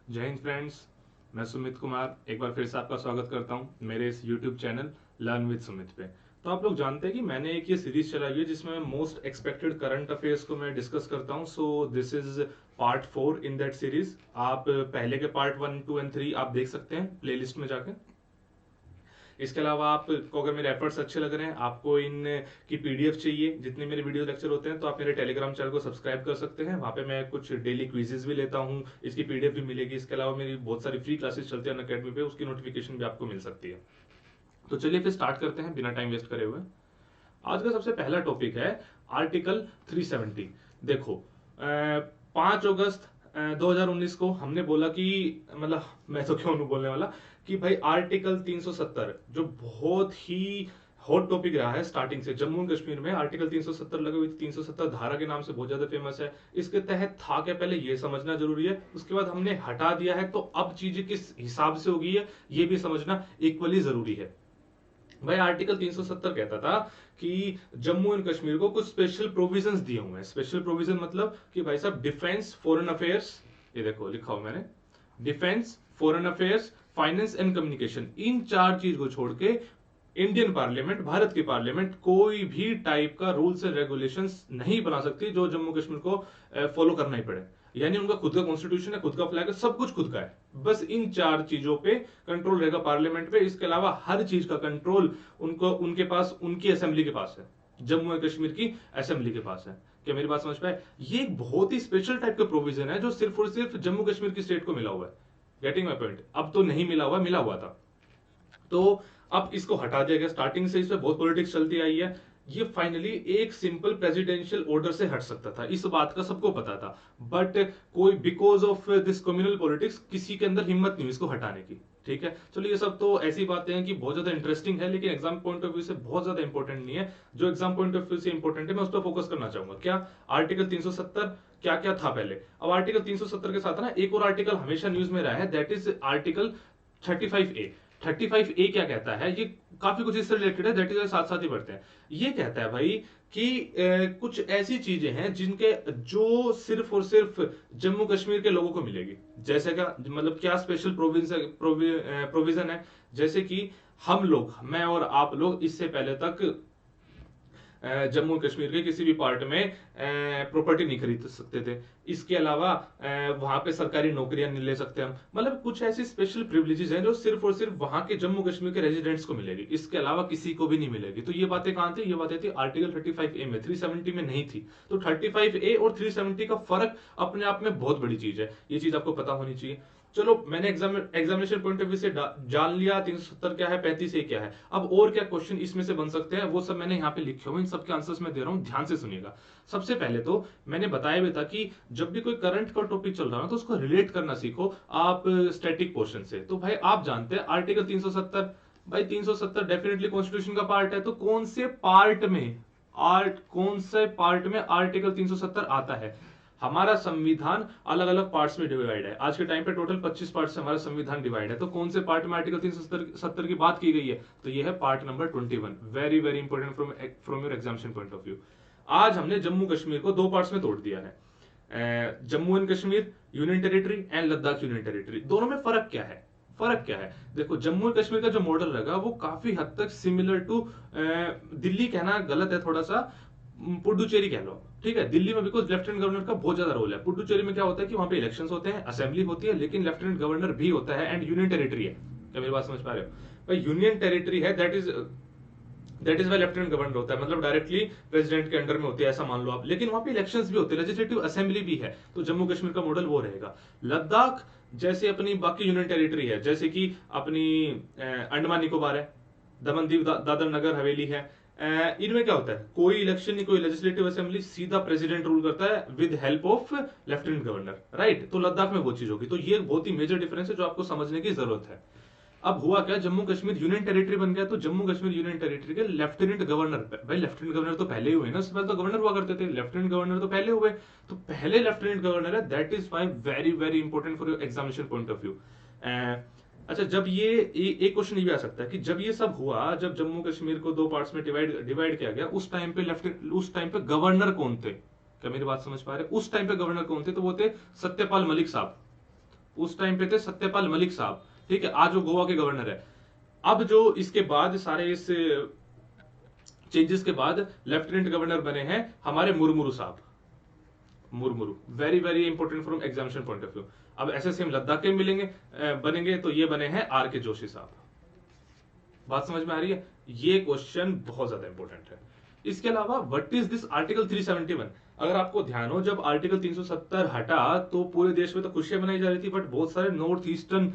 जय हिंद फ्रेंड्स। मैं सुमित कुमार एक बार फिर से आपका स्वागत करता हूं मेरे इस YouTube channel learn with Sumit पे। तो आप लोग जानते हैं कि मैंने एक ये सीरीज चलाई हुई है जिसमें मैं मोस्ट एक्सपेक्टेड करंट अफेयर्स को मैं डिस्कस करता हूं। So this is part 4 in that series. आप पहले के पार्ट 1, 2 एंड 3 आप देख सकते हैं प्लेलिस्ट में जाके। इसके अलावा आपको अगर मेरे एफर्ट्स अच्छे लग रहे हैं, आपको इन की पीडीएफ चाहिए जितने मेरे वीडियो लेक्चर होते हैं, तो आप मेरे टेलीग्राम चैनल को सब्सक्राइब कर सकते हैं। वहां पे मैं कुछ डेली क्विजेज भी लेता हूं, इसकी पीडीएफ भी मिलेगी। इसके अलावा मेरी बहुत सारी फ्री क्लासेस चलती है अकेडमी पे, उसकी नोटिफिकेशन भी आपको मिल सकती है। तो चलिए फिर स्टार्ट करते हैं बिना टाइम वेस्ट करे हुए। आज का सबसे पहला टॉपिक है आर्टिकल 370। देखो 5 अगस्त 2019 को हमने बोला कि, मतलब मैं तो क्यों नहीं बोलने वाला, कि भाई आर्टिकल 370 जो बहुत ही हॉट टॉपिक रहा है स्टार्टिंग से। जम्मू एंड कश्मीर में आर्टिकल 370 लगी हुई थी। 370 धारा के नाम से बहुत ज्यादा फेमस है। इसके तहत था क्या, पहले ये समझना जरूरी है। उसके बाद हमने हटा दिया है, तो अब चीजें किस हिसाब से होगी है ये भी समझना इक्वली जरूरी है। भाई आर्टिकल 370 कहता था कि जम्मू एंड कश्मीर को कुछ स्पेशल प्रोविजंस दिए हुए हैं। स्पेशल प्रोविजन मतलब कि भाई साहब डिफेंस, फॉरेन अफेयर्स, ये देखो लिखा हुआ मैंने, defence, foreign affairs, finance and communication, इन 4 चीज को छोड़ के इंडियन पार्लियामेंट, भारत की पार्लियामेंट कोई भी टाइप का रूल्स एंड रेगुलेशंस नहीं बना सकती जो जम्मू कश्मीर को फॉलो करना ही पड़े। यानी उनका खुद का कॉन्स्टिट्यूशन है, खुद का फ्लैग है, सब कुछ खुद का है। बस इन 4 चीजों पे कंट्रोल रहेगा पार्लियामेंट पे। इसके अलावा हर चीज का कंट्रोल उनको, उनके पास, उनकी असेंबली के पास है। जम्मू एंड कश्मीर की असेंबली के पास है। क्या मेरी बात समझ पाए? ये एक बहुत ही स्पेशल टाइप का प्रोविजन है जो सिर्फ और सिर्फ जम्मू कश्मीर की स्टेट को मिला हुआ है। Getting my point? अब तो नहीं मिला हुआ, मिला हुआ था। तो अब इसको हटा दिया गया। स्टार्टिंग से इसमें बहुत पॉलिटिक्स चलती आई है। ये फाइनली एक सिंपल प्रेसिडेंशियल ऑर्डर से हट सकता था, इस बात का सबको पता था। बट कोई because of this communal politics किसी के अंदर हिम्मत नहीं हुई इसको हटाने की। ठीक है, चलो ये सब तो ऐसी बातें हैं कि बहुत ज्यादा इंटरेस्टिंग है, लेकिन एग्जाम पॉइंट ऑफ व्यू से बहुत ज्यादा इंपॉर्टेंट नहीं है। जो एग्जाम पॉइंट ऑफ व्यू से इंपॉर्टेंट है मैं उस पर फोकस करना चाहूंगा। क्या आर्टिकल 370 क्या क्या था पहले। अब आर्टिकल 370 के साथ ना एक और आर्टिकल हमेशा न्यूज में रहा है, that is article 35A। 35A क्या कहता है, ये काफी कुछ इससे रिलेटेड है, दैट इज साथ साथ ही बढ़ते हैं। ये कहता है भाई कि कुछ ऐसी चीजें हैं जिनके, जो सिर्फ और सिर्फ जम्मू कश्मीर के लोगों को मिलेगी। जैसे क्या मतलब, क्या स्पेशल प्रोविजन है, जैसे कि हम लोग, मैं और आप लोग इससे पहले तक जम्मू कश्मीर के किसी भी पार्ट में प्रॉपर्टी नहीं खरीद सकते थे। इसके अलावा वहां पे सरकारी नौकरियां नहीं ले सकते हम। मतलब कुछ ऐसी स्पेशल प्रिविलेजेस हैं जो सिर्फ और सिर्फ वहां के जम्मू कश्मीर के रेजिडेंट्स को मिलेगी, इसके अलावा किसी को भी नहीं मिलेगी। तो ये बातें कहां थी? ये बातें थी आर्टिकल 35A में, 370 में नहीं थी। तो 35A और 370 का फर्क अपने आप में बहुत बड़ी चीज है, ये चीज आपको पता होनी चाहिए। चलो मैंने एग्जामिनेशन पॉइंट ऑफ व्यू से जान लिया 370 क्या है, 35A क्या है। अब और क्या क्वेश्चन इसमें से बन सकते हैं वो सब मैंने यहाँ पे लिखे हुए, इन सबके आंसर्स मैं दे रहा हूं, ध्यान से सुनिएगा। सबसे पहले तो मैंने बताया भी था कि जब भी कोई करंट का टॉपिक चल रहा है तो उसको रिलेट करना सीखो आप स्टैटिक पोर्शन से। तो भाई आप जानते हैं आर्टिकल 370, भाई 370 डेफिनेटली कॉन्स्टिट्यूशन का पार्ट है। तो कौन से पार्ट में, कौन से पार्ट में आर्टिकल 370 आता है? हमारा संविधान अलग अलग पार्ट्स में डिवाइड है। आज के टाइम पे टोटल 25 पार्ट से हमारा संविधान डिवाइड है। तो कौन से पार्ट में आर्टिकल 370 की बात की गई है? तो ये है part number 21। Very very important from your examination point of view. आज हमने जम्मू कश्मीर को 2 पार्ट्स में तोड़ दिया है, Jammu and Kashmir union territory and Ladakh union territory. दोनों में फर्क क्या है? फर्क क्या है? देखो जम्मू एंड कश्मीर का जो मॉडल रहेगा वो काफी हद तक सिमिलर टू, दिल्ली कहना गलत है थोड़ा सा, पुडुचेरी कह लो। ठीक है, दिल्ली में बिकॉज लेफ्टिनेंट गवर्नर का बहुत ज्यादा रोल है। पुडुचेरी में क्या होता है कि वहां पे इलेक्शंस होते हैं, असेंबली होती है, लेकिन लेफ्टिनेंट गवर्नर भी होता है एंड यूनियन टेरिटरी है। क्या मेरी बात समझ पा रहे हो? भाई यूनियन टेरिटरी है, that is why lieutenant governor होता है, मतलब डायरेक्टली प्रेसिडेंट के अंडर में होती है, ऐसा मान लो आप। लेकिन वहां पे इलेक्शंस भी होते हैं, लेजिस्लेटिव असेंबली भी है। तो जम्मू कश्मीर का मॉडल वो रहेगा। लद्दाख जैसे अपनी बाकी यूनियन टेरिटरी है, जैसे कि अपनी अंडमान निकोबार है, दमन दीव दादर नगर हवेली है, इनमें क्या होता है, कोई इलेक्शन नहीं, कोई लेजिस्लेटिव असेंबली, सीधा प्रेसिडेंट रूल करता है with help of lieutenant governor. Right? तो लद्दाख में वो चीज होगी। तो ये बहुत ही मेजर डिफरेंस है जो आपको समझने की जरूरत है। अब हुआ क्या, जम्मू कश्मीर यूनियन टेरिटरी बन गया। तो जम्मू कश्मीर यूनियन टेरिटरी के लेफ्टिनेंट गवर्नर, भाई लेफ्टिनेंट गवर्नर तो पहले ही हुए ना, उससे पहले तो गवर्नर हुआ करते थे, लेफ्टिनेंट गवर्नर तो पहले हुए। तो पहले लेफ्टिनेंट गवर्नर है, that is why very very important for your examination point of view. अच्छा, जब ये एक क्वेश्चन ये भी आ सकता है कि जब ये सब हुआ, जब जम्मू कश्मीर को 2 पार्ट्स में डिवाइड किया गया, उस टाइम पे गवर्नर कौन थे? क्या मेरी बात समझ पा रहे? उस टाइम पे गवर्नर कौन थे? तो वो थे सत्यपाल मलिक साहब। उस टाइम पे थे सत्यपाल मलिक साहब, ठीक है, आज वो गोवा के गवर्नर है। अब जो इसके बाद सारे इस चेंजेस के बाद लेफ्टिनेंट गवर्नर बने हैं हमारे मुर्मुरू साहब, मुर्मुरू, very very important from examination point of view. अब एसएसएम लद्दाख के मिलेंगे बनेंगे तो ये बने हैं आर के जोशी साहब। बात समझ में आ रही है? ये क्वेश्चन बहुत ज्यादा इंपॉर्टेंट है। इसके अलावा व्हाट इज दिस आर्टिकल 371? अगर आपको ध्यान हो, जब आर्टिकल 370 हटा तो पूरे देश में तो खुशियां मनाई जा रही थी, बट बहुत सारे नॉर्थ ईस्टर्न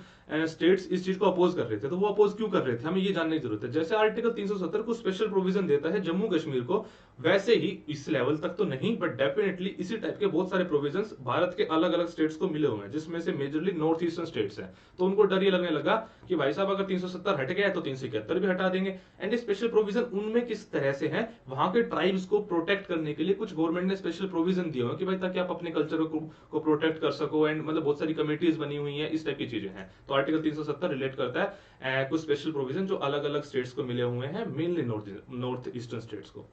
स्टेट्स इस चीज को अपोज कर रहे थे। तो वो अपोज क्यों कर रहे थे, हमें ये जानने की जरूरत है। जैसे आर्टिकल 370 को स्पेशल प्रोविजन देता है जम्मू कश्मीर को, वैसे ही इस लेवल तक तो नहीं बट डेफिनेटली इसी टाइप के बहुत सारे प्रोविजंस भारत के अलग अलग स्टेट्स को मिले हुए हैं, जिसमें से मेजरली नॉर्थ ईस्टर्न स्टेट्स हैं। तो उनको डर ये लगने लगा कि भाई साहब अगर 370 हट गया है तो 371 भी हटा देंगे। एंड स्पेशल प्रोविजन उनमें किस तरह से है, वहां के ट्राइब्स को प्रोटेक्ट करने के लिए कुछ गवर्नमेंट ने स्पेशल प्रोविजन दिए हुए कि भाई ताकि आप अपने कल्चर को प्रोटेक्ट कर सको। एंड मतलब बहुत सारी कमिटीज बनी हुई हैं, इस टाइप की चीजें हैं। तो आर्टिकल 370 रिलेट करता है कुछ स्पेशल प्रोविजन जो अलग अलग स्टेट्स को मिले हुए हैं, मेनली नॉर्थ ईस्टर्न स्टेट्स को।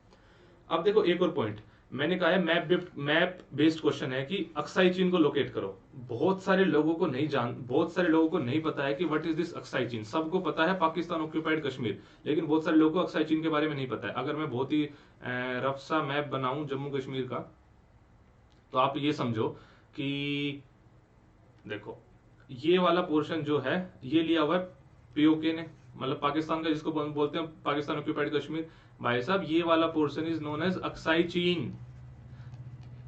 अब देखो एक और पॉइंट मैंने कहा है, मैप बेस्ड क्वेश्चन है कि अक्साई चीन को लोकेट करो। बहुत सारे लोगों को नहीं पता है कि व्हाट इज दिस अक्साई चीन। सबको पता है पाकिस्तान ऑक्यूपाइड कश्मीर, लेकिन बहुत सारे लोगों को अक्साई चीन के बारे में नहीं पता है। अगर मैं बहुत ही रफ सा मैप बनाऊं जम्मू कश्मीर का, तो आप ये समझो कि देखो ये वाला पोर्शन जो है ये लिया हुआ है पीओके ने, मतलब पाकिस्तान का, जिसको बोलते हैं पाकिस्तान ऑक्यूपाइड कश्मीर। भाई साहब ये वाला portion is known as Aksai Chin,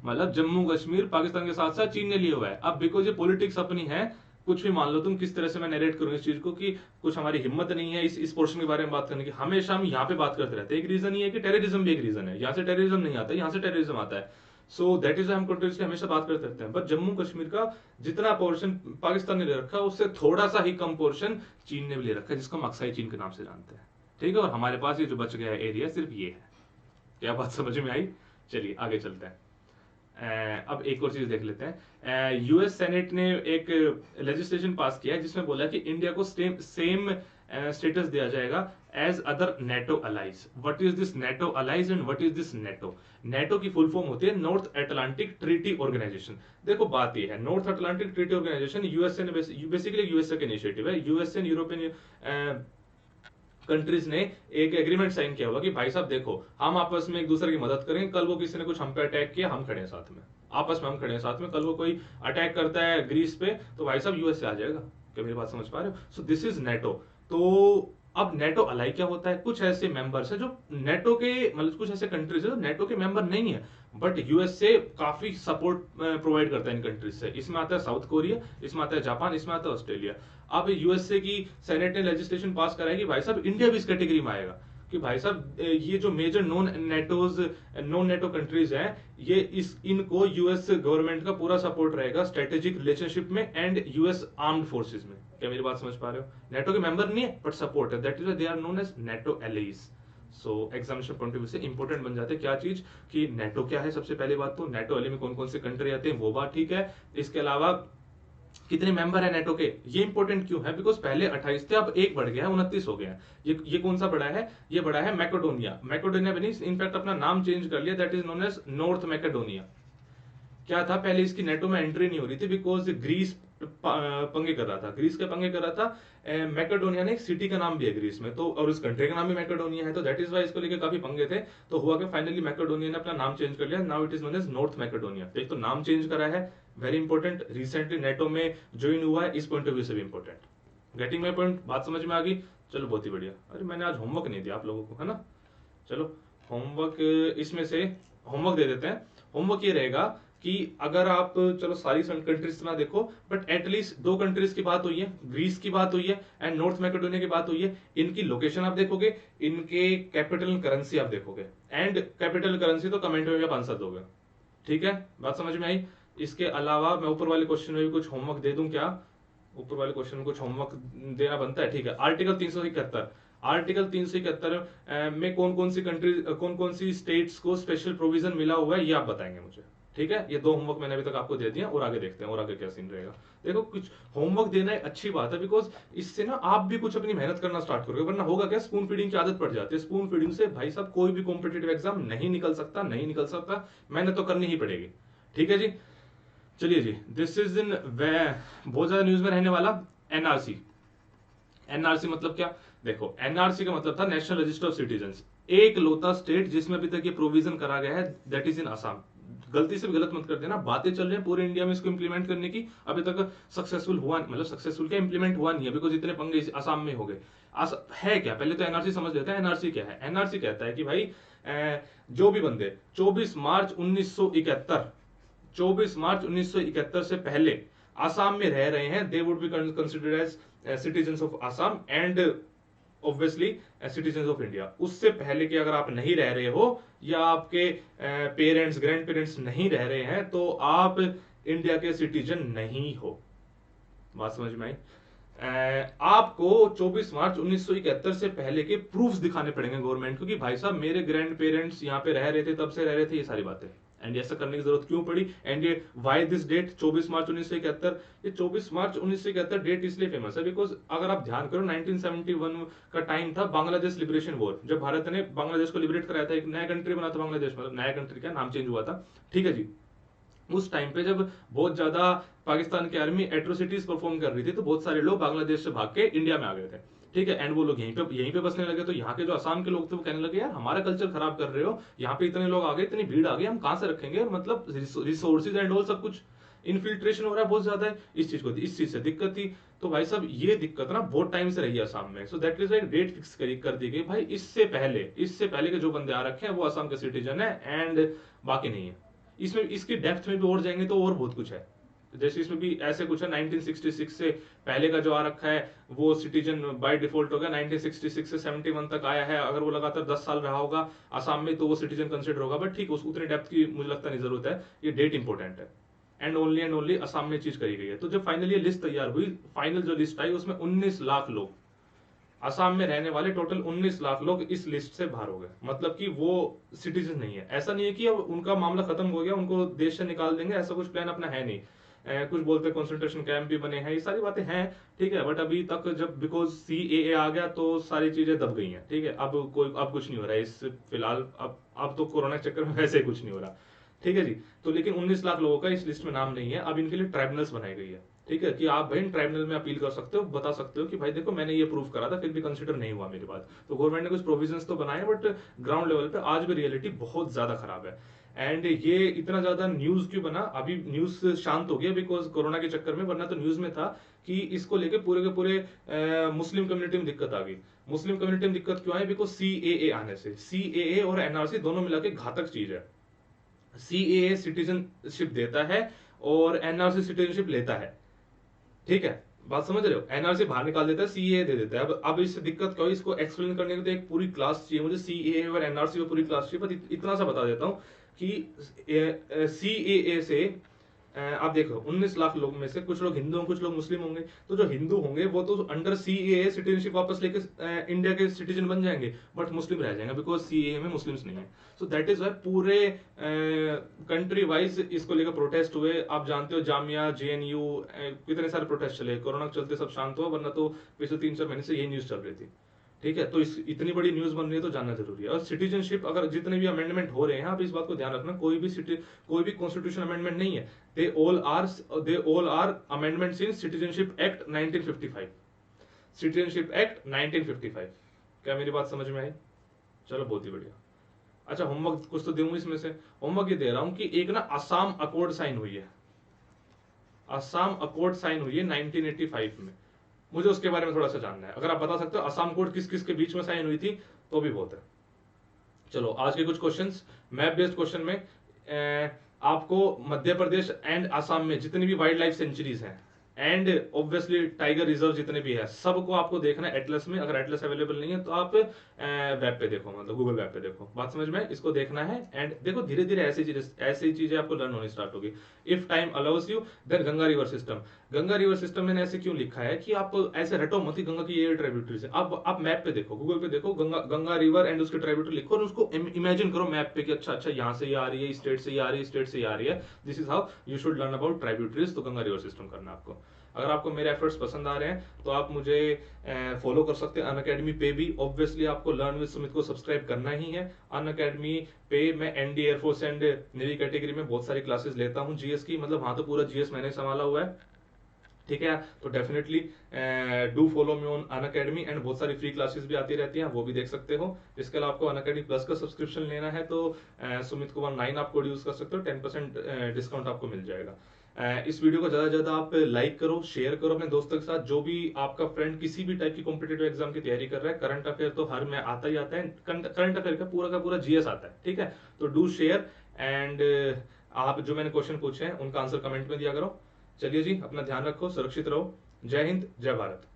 मतलब जम्मू कश्मीर पाकिस्तान के साथ साथ चीन ने लिया हुआ है। अब बिकॉज ये पॉलिटिक्स अपनी है, कुछ भी मान लो तुम, किस तरह से मैं नरेट करूं इस चीज को, कि कुछ हमारी हिम्मत नहीं है इस पोर्शन के बारे में बात करने की। हमेशा हम यहाँ पे बात करते रहते हैं। एक रीजन ये है कि टेररिज्म भी एक रीजन है, यहाँ से टेररिज्म नहीं आता, यहाँ से टेररिज्म आता है। सो दैट इज हम कंटिन्यूसली हमेशा बात करते रहते हैं। बट जम्मू कश्मीर का जितना पोर्शन पाकिस्तान ने ले रखा है उससे थोड़ा सा ही कम पोर्शन चीन ने भी ले रखा है, जिसको हम अक्साई चीन के नाम से जानते हैं, ठीक है। और हमारे पास ये जो बच गया एरिया सिर्फ ये है। क्या बात समझ में आई? चलिए आगे चलते हैं। अब एक और चीज देख लेते हैं। यूएस सेनेट ने एक लेजिस्लेशन पास किया है जिसमें बोला कि इंडिया को सेम स्टेटस दिया जाएगा as other NATO allies. What is this NATO allies and what is this NATO? NATO की फुल फॉर्म होती है नॉर्थ अटलांटिक ट्रीटी ऑर्गेनाइजेशन। देखो बात यह है, North Atlantic Treaty Organization USA ने बेसिकली यूएसए का इनिशिएटिव है। यूएसए एंड यूरोपियन कंट्रीज ने एक एग्रीमेंट साइन किया हुआ कि भाई साहब देखो हम आपस में एक दूसरे की मदद करेंगे। कल को किसी ने कुछ हम पे अटैक किया, हम खड़े हैं साथ में, आपस में हम खड़े हैं साथ में। कल को कोई अटैक करता है ग्रीस पे तो भाई साहब यूएस से आ जाएगा। क्या मेरी बात समझ पा रहे हो? So this is NATO. तो अब नेटो अलाई क्या होता है? कुछ ऐसे मेंबर्स है जो नेटो के, मतलब कुछ ऐसे कंट्रीज है जो नेटो के मेंबर नहीं है बट यूएस से काफी सपोर्ट प्रोवाइड करता है इन कंट्रीज से। इसमें आता है साउथ कोरिया, इसमें आता है जापान, इसमें आता है ऑस्ट्रेलिया। अब यूएसए की सेनेट ने लेजिस्लेशन पास कराया कि भाई साहब इंडिया भी इस कैटेगरी में आएगा कि भाई साहब ये जो मेजर नॉन नेटो कंट्रीज हैं, ये इनको यूएस गवर्नमेंट का पूरा सपोर्ट रहेगा स्ट्रेटेजिक रिलेशनशिप में एंड यूएस आर्म्ड फोर्सेस में। क्या मेरी बात समझ पा रहे हो? नेटो के मेंबर नहीं है बट सपोर्ट है, that is why they are known as NATO allies. So examination point of view से इंपॉर्टेंट बन जाते हैं क्या चीज, कि नेटो क्या है। सबसे पहली बात तो नेटो एली में कौन कौन से कंट्री आते हैं वो बात ठीक है। इसके अलावा कितने मेंबर है नेटो के, ये इंपॉर्टेंट क्यों है? बिकॉज पहले 28 थे, अब एक बढ़ गया है, 29 हो गया है। ये कौन सा बड़ा है? ये बड़ा है मैकेडोनिया। मैकेडोनिया बनी, इनफैक्ट अपना नाम चेंज कर लिया, that is known as North Macedonia. क्या था पहले इसकी नेटो में एंट्री नहीं हो रही थी बिकॉज ग्रीस पंगे कर रहा था, ग्रीस के पंगे कर रहा था। मैकेडोनिया ने एक सिटी का नाम भी है ग्रीस में, तो और उस कंट्री का नाम भी मैकेडोनिया है, तो दैट इज वाई इसको लेके काफी पंगे थे। तो हुआ कि फाइनली मैकेडोनिया ने अपना नाम चेंज कर लिया, now it is known as North Macedonia. एक तो नाम चेंज करा है, वेरी इंपॉर्टेंट, रिसेंटली नेटो में ज्वाइन हुआ है, इस पॉइंट ऑफ व्यू से भी इंपॉर्टेंट। Getting my point? बात समझ में आ गई? चलो बहुत ही बढ़िया। अरे मैंने आज होमवर्क नहीं दिया आप लोगों को, है ना। चलो होमवर्क, इसमें से होमवर्क दे देते हैं। होमवर्क ये रहेगा कि अगर आप, चलो सारी कंट्रीज ना देखो बट एटलीस्ट दो कंट्रीज की बात हुई है, ग्रीस की बात हुई है एंड नॉर्थ मैकेडोनिया की बात हुई है। इनकी लोकेशन आप देखोगे, इनके कैपिटल करेंसी आप देखोगे, एंड कैपिटल करेंसी तो कमेंट में भी आंसर दोगे, ठीक है। बात समझ में आई? इसके अलावा मैं ऊपर वाले क्वेश्चन में भी कुछ होमवर्क दे दूं क्या? ऊपर वाले क्वेश्चन में कुछ होमवर्क देना बनता है, ठीक है। आर्टिकल 371, आर्टिकल 371 में कौन कौन सी कंट्री, कौन कौन सी स्टेट्स को स्पेशल प्रोविजन मिला हुआ है, ये आप बताएंगे मुझे, ठीक है। ये दो होमवर्क मैंने अभी तक आपको दे दिया, और आगे देखते हैं और आगे क्या सीन रहेगा। देखो कुछ होमवर्क देना एक अच्छी बात है, बिकॉज इससे ना आप भी कुछ अपनी मेहनत करना स्टार्ट करोगे, वरना होगा क्या, स्पून फीडिंग की आदत पड़ जाती है। स्पून फीडिंग से भाई साहब कोई भी कॉम्पिटेटिव एग्जाम नहीं निकल सकता, नहीं निकल सकता, मेहनत तो करनी ही पड़ेगी, ठीक है जी। चलिए जी, दिस इज इन बहुत ज्यादा न्यूज में रहने वाला एनआरसी। एनआरसी मतलब क्या? देखो, एनआरसी का मतलब था नेशनल रजिस्टर ऑफ सिटीजन्स। एक लौता स्टेट जिसमें अभी तक ये प्रोविजन करा गया है, दैट इज इन असम। गलती से भी गलत मत कर देना, बातें चल रही हैं पूरे इंडिया में इसको इंप्लीमेंट करने की, अभी तक सक्सेसफुल हुआ, मतलब सक्सेसफुल क्या, इंप्लीमेंट हुआ नहीं है, बिकॉज इतने पंगे असम में हो गए। है क्या, पहले तो एनआरसी समझ लेते हैं। एनआरसी क्या है? एनआरसी कहता है कि भाई जो भी बंदे 24 मार्च 1971 24 मार्च 1971 से पहले आसाम में रह रहे हैं, they would be considered as citizens of Assam and obviously citizens of India. उससे पहले कि अगर आप नहीं रह रहे हो या आपके पेरेंट्स ग्रैंड पेरेंट्स नहीं रह रहे हैं तो आप इंडिया के सिटीजन नहीं हो। बात समझ में आई? आपको 24 मार्च 1971 से पहले के प्रूफ्स दिखाने पड़ेंगे गवर्नमेंट को कि भाई साहब मेरे ग्रैंड पेरेंट्स यहाँ पे रह रहे थे, तब से रह रहे थे, ये सारी बातें। एंड ऐसा करने की जरूरत क्यों पड़ी? एंड ये वाई दिस डेट 24 मार्च 1971? ये 24 मार्च 1971 डेट इसलिए फेमस है बिकॉज अगर आप ध्यान करो 1971 का टाइम था बांग्लादेश लिबरेशन वॉर, जब भारत ने बांग्लादेश को लिबरेट कराया था, एक नया कंट्री बना था बांग्लादेश, मतलब नया कंट्री क्या, नाम चेंज हुआ था, ठीक है जी। उस टाइम पे जब बहुत ज्यादा पाकिस्तान की आर्मी एट्रोसिटीज परफॉर्म कर रही थी तो बहुत सारे लोग बांग्लादेश से भाग के इंडिया में आ गए थे, ठीक है। एंड वो लोग यहीं पे बसने लगे, तो यहाँ के जो असम के लोग थे वो कहने लगे यार हमारा कल्चर खराब कर रहे हो, यहाँ पे इतने लोग आ गए, इतनी भीड़ आ गई, हम कहां से रखेंगे, मतलब रिसोर्सेज एंड ऑल सब कुछ इन्फिल्ट्रेशन हो रहा है बहुत ज्यादा है, इस चीज से दिक्कत थी। तो भाई साहब ये दिक्कत ना बहुत टाइम से रही है असम में, सो दैट इज एक डेट फिक्स कर दी गई भाई इससे पहले के जो बंदे आ रखे हैं वो असम के सिटीजन है एंड बाकी नहीं है। इसमें इसकी डेप्थ में भी और जाएंगे तो और बहुत कुछ है, जैसे इसमें भी ऐसे कुछ है 1966 से पहले का जो आ रखा है वो सिटीजन बाय डिफॉल्ट हो गया, 1966 से 71 तक आया है, अगर वो लगातार 10 साल रहा होगा आसाम में तो वो सिटीजन कंसिडर होगा, बट ठीक उस उतनी डेप्थ की मुझे लगता नहीं जरूरत है, ये डेट इंपॉर्टेंट है। एंड ओनली असम में चीज करी गई है। तो जब फाइनली ये लिस्ट तैयार हुई, फाइनल जो लिस्ट आई उसमें 19 लाख लोग, असम में रहने वाले टोटल 19 लाख लोग इस लिस्ट से बाहर हो गए, मतलब कि वो सिटीजन नहीं है। ऐसा नहीं है कि अब उनका मामला खत्म हो गया, उनको देश से निकाल देंगे, ऐसा कुछ प्लान अपना है नहीं। कुछ बोलते हैं कंसंट्रेशन कैंप भी बने हैं, ये सारी बातें हैं, ठीक है, बट अभी तक जब बिकॉज सीएए आ गया तो सारी चीजें दब गई हैं, ठीक है। अब कुछ नहीं हो रहा है इस फिलहाल, अब तो कोरोना के चक्कर में वैसे ही कुछ नहीं हो रहा, ठीक है जी। तो लेकिन 19 लाख लोगों का इस लिस्ट में नाम नहीं है, अब इनके लिए ट्राइब्यूनल्स बनाई गई है, ठीक है, कि आप भाई ट्राइब्यूनल में अपील कर सकते हो, बता सकते हो कि भाई देखो मैंने ये प्रूव करा था फिर भी कंसिडर नहीं हुआ मेरी बात। तो गवर्नमेंट ने कुछ प्रोविजंस तो बनाए, बट ग्राउंड लेवल पे आज भी रियलिटी बहुत ज्यादा खराब है। एंड ये इतना ज्यादा न्यूज क्यों बना, अभी न्यूज शांत हो गया बिकॉज कोरोना के चक्कर में, वरना तो न्यूज में था कि इसको लेके पूरे के पूरे मुस्लिम कम्युनिटी में दिक्कत आ गई। मुस्लिम कम्युनिटी में दिक्कत क्यों आई? बिकॉज सीएए आने से, सीएए और एनआरसी दोनों मिला के घातक चीज है। सीएए सिटीजनशिप देता है और एनआरसी सिटीजनशिप लेता है, ठीक है, बात समझ रहे हो। एनआरसी बाहर निकाल देता है, सीएए दे देता है। अब इससे दिक्कत क्या हो, इसको एक्सप्लेन करने के लिए एक पूरी क्लास चाहिए मुझे, सीएए और एनआरसी को पूरी क्लास चाहिए, पर इतना सा बता देता हूं कि सीएए से आप देखो 19 लाख लोग में से कुछ लोग हिंदू होंगे, कुछ लोग मुस्लिम होंगे, तो जो हिंदू होंगे वो तो अंडर सीएए सिटीजनशिप वापस लेके इंडिया के सिटीजन बन जाएंगे, बट मुस्लिम रह जाएंगे बिकॉज सीएए में मुस्लिम्स नहीं है। सो दैट इज वाई पूरे कंट्री वाइज इसको लेकर प्रोटेस्ट हुए। आप जानते हो जामिया, जेएनयू, कितने सारे प्रोटेस्ट चले, कोरोना के चलते सब शांत हुआ, वरना तो पिछले 3-4 महीने से यही न्यूज चल रही थी, ठीक है। तो इतनी बड़ी न्यूज बन रही है तो जानना जरूरी है। और सिटीजनशिप अगर जितने भी अमेंडमेंट हो रहे हैं, आप इस बात को ध्यान रखना, कोई भी कॉन्स्टिट्यूशन अमेंडमेंट नहीं है, they all are amendments in citizenship act 1955, citizenship act 1955। क्या मेरी बात समझ में आई? चलो बहुत ही बढ़िया। अच्छा, होमवर्क कुछ तो दूंगा इसमें से। होमवर्क ये दे रहा हूं कि एक ना असम अकॉर्ड साइन हुई है, असम अकॉर्ड साइन हुई है 1985 में, मुझे उसके बारे में थोड़ा सा जानना है। अगर आप बता सकते हो असम कोड किस किस के बीच में साइन हुई थी तो भी बहुत है। चलो आज के कुछ क्वेश्चंस, मैप बेस्ड क्वेश्चन में आपको मध्य प्रदेश एंड असम में जितनी भी वाइल्ड लाइफ सेंचुरीज हैं एंड ऑब्वियसली टाइगर रिजर्व जितने भी है, सबको आपको देखना है एटलस में। अगर एटलस अवेलेबल नहीं है तो आप वेब पे देखो, मतलब गूगल वेब पे देखो, बात समझ में, इसको देखना है। एंड देखो धीरे धीरे ऐसी चीजें आपको लर्न होनी स्टार्ट होगी। If time allows you, then Ganga river system. Ganga river system मैंने ऐसे क्यों लिखा है कि आप ऐसे रटो मत कि गंगा की ये ट्राइब्यूटरीज है। आप मैप पे देखो, गूगल पे देखो, गंगा रिवर एंड उसके ट्राइब्यूटरी लिखो और उसको इमेजिन करो मैप पे कि अच्छा अच्छा यहाँ से ये आ रही है, स्टेट से ये आ रही है, स्टेट से ये आ रही है। This is how you should learn about tributaries. तो गंगा रिवर सिस्टम करना आपको। अगर आपको मेरे एफर्ट्स पसंद आ रहे हैं तो आप मुझे फॉलो कर सकते हैं अनअकैडमी पे भी। ऑब्वियसली आपको लर्न विद सुमित को सब्सक्राइब करना ही है। अनअकैडमी पे मैं ND air force and navy category में बहुत सारी क्लासेस लेता हूँ जीएस की, मतलब वहां तो पूरा जीएस मैंने संभाला हुआ है, ठीक है। तो definitely do follow me on Unacademy, and बहुत सारी फ्री क्लासेस भी आती रहती हैं, वो भी देख सकते हो। इसके अलावा आपको अनअकैडमी प्लस का सब्सक्रिप्शन लेना है तो सुमित कुमार 9 आप कोड यूज कर सकते हो, 10% डिस्काउंट आपको मिल जाएगा। इस वीडियो को ज्यादा से ज्यादा आप लाइक करो, शेयर करो अपने दोस्तों के साथ। जो भी आपका फ्रेंड किसी भी टाइप की कॉम्पिटेटिव एग्जाम की तैयारी कर रहा है, करंट अफेयर तो हर में आता ही आता है, करंट अफेयर का पूरा जीएस आता है, ठीक है। तो डू शेयर एंड आप जो मैंने क्वेश्चन पूछे हैं उनका आंसर कमेंट में दिया करो। चलिए जी, अपना ध्यान रखो, सुरक्षित रहो। जय हिंद, जय भारत।